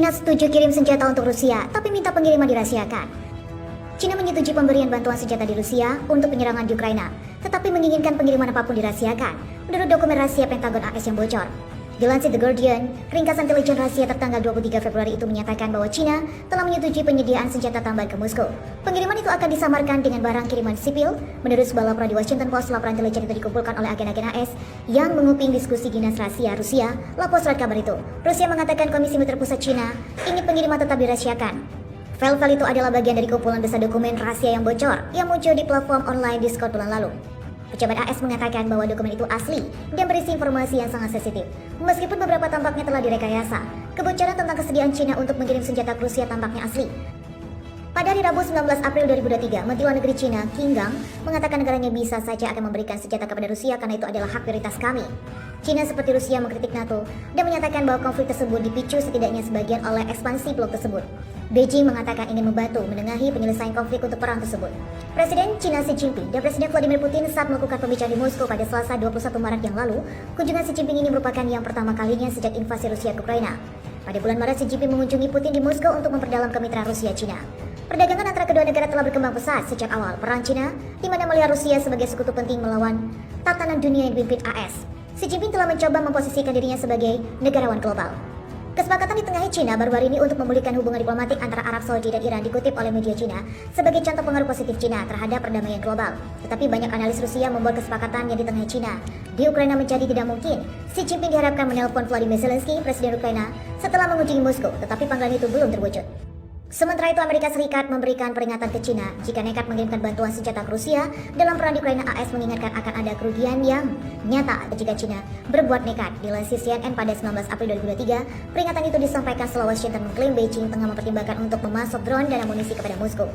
Cina setuju kirim senjata untuk Rusia, tapi minta pengiriman dirahasiakan. Cina menyetujui pemberian bantuan senjata di Rusia untuk penyerangan di Ukraina, tetapi menginginkan pengiriman apapun dirahasiakan, menurut dokumen rahasia Pentagon AS yang bocor. Dilansir The Guardian, ringkasan intelijen rahasia tertanggal 23 Februari itu menyatakan bahwa Cina telah menyetujui penyediaan senjata tambahan ke Moskow. Pengiriman itu akan disamarkan dengan barang kiriman sipil. Menurut sebuah laporan di Washington Post, laporan intelijen itu dikumpulkan oleh agen-agen AS yang menguping diskusi dinas rahasia Rusia. Lapor surat kabar itu, Rusia mengatakan Komisi Militer Pusat Cina ingin pengiriman tetap dirahasiakan. File-file itu adalah bagian dari kumpulan besar dokumen rahasia yang bocor yang muncul di platform online Discord bulan lalu. Pejabat AS mengatakan bahwa dokumen itu asli dan berisi informasi yang sangat sensitif. Meskipun beberapa tampaknya telah direkayasa, kebocoran tentang kesediaan Cina untuk mengirim senjata ke Rusia tampaknya asli. Pada hari Rabu 19 April 2023, Menteri Luar Negeri Cina, Qin Gang, mengatakan negaranya bisa saja akan memberikan senjata kepada Rusia karena itu adalah hak prioritas kami. Cina seperti Rusia mengkritik NATO dan menyatakan bahwa konflik tersebut dipicu setidaknya sebagian oleh ekspansi blok tersebut. Beijing mengatakan ingin membantu menengahi penyelesaian konflik untuk perang tersebut. Presiden Cina Xi Jinping dan Presiden Vladimir Putin saat melakukan pembicaraan di Moskow pada Selasa 21 Maret yang lalu. Kunjungan Xi Jinping ini merupakan yang pertama kalinya sejak invasi Rusia ke Ukraina. Pada bulan Maret, Xi Jinping mengunjungi Putin di Moskow untuk memperdalam kemitraan Rusia-Cina. Perdagangan antara kedua negara telah berkembang pesat sejak awal perang Cina, di mana melihat Rusia sebagai sekutu penting melawan tatanan dunia yang dipimpin AS. Xi Jinping telah mencoba memposisikan dirinya sebagai negarawan global. Kesepakatan ditengahi Cina baru-baru ini untuk memulihkan hubungan diplomatik antara Arab Saudi dan Iran dikutip oleh media Cina sebagai contoh pengaruh positif Cina terhadap perdamaian global. Tetapi banyak analis Rusia membuat kesepakatan yang ditengahi Cina di Ukraina menjadi tidak mungkin. Xi Jinping diharapkan menelpon Vladimir Zelensky, Presiden Ukraina, setelah mengunjungi Moskow, tetapi panggilan itu belum terwujud. Sementara itu, Amerika Serikat memberikan peringatan ke Cina jika nekat mengirimkan bantuan senjata ke Rusia dalam perang di Ukraina. AS mengingatkan akan ada kerugian yang nyata jika Cina berbuat nekat. Dilansir CNN pada 19 April 2023, peringatan itu disampaikan setelah Washington mengklaim Beijing tengah mempertimbangkan untuk memasok drone dan amunisi kepada Moskow.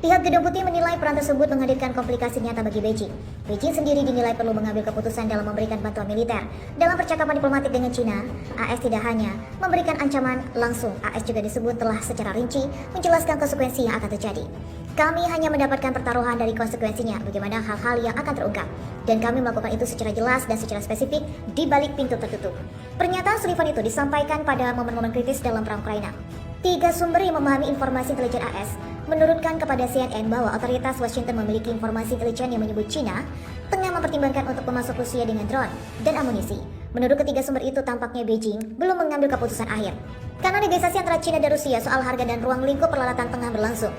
Pihak Gedung Putih menilai perang tersebut menghadirkan komplikasi nyata bagi Beijing. Beijing sendiri dinilai perlu mengambil keputusan dalam memberikan bantuan militer. Dalam percakapan diplomatik dengan Cina, AS tidak hanya memberikan ancaman langsung, AS juga disebut telah secara rinci menjelaskan konsekuensi yang akan terjadi. Kami hanya mendapatkan pertaruhan dari konsekuensinya, bagaimana hal-hal yang akan terungkap. Dan kami melakukan itu secara jelas dan secara spesifik di balik pintu tertutup. Pernyataan Sullivan itu disampaikan pada momen-momen kritis dalam perang Ukraina. 3 sumber yang memahami informasi intelijen AS menurutkan kepada CNN bahwa otoritas Washington memiliki informasi intelijen yang menyebut Cina tengah mempertimbangkan untuk memasok Rusia dengan drone dan amunisi. Menurut ketiga sumber itu, tampaknya Beijing belum mengambil keputusan akhir, karena negosiasi antara Cina dan Rusia soal harga dan ruang lingkup peralatan tengah berlangsung.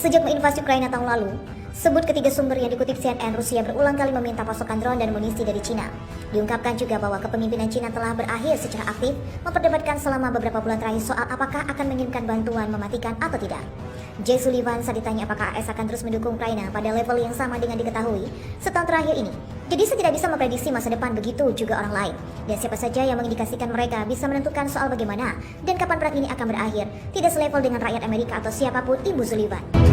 Sejak menginvasi Ukraina tahun lalu, sebut ketiga sumber yang dikutip CNN, Rusia berulang kali meminta pasokan drone dan amunisi dari Cina. Diungkapkan juga bahwa kepemimpinan Cina telah berakhir secara aktif memperdebatkan selama beberapa bulan terakhir soal apakah akan mengirimkan bantuan mematikan atau tidak. Jay Sullivan saat ditanya apakah AS akan terus mendukung Ukraina pada level yang sama dengan diketahui setahun terakhir ini. Jadi saya tidak bisa memprediksi masa depan, begitu juga orang lain. Dan siapa saja yang mengindikasikan mereka bisa menentukan soal bagaimana dan kapan perang ini akan berakhir. Tidak selevel dengan rakyat Amerika atau siapapun, Ibu Sullivan.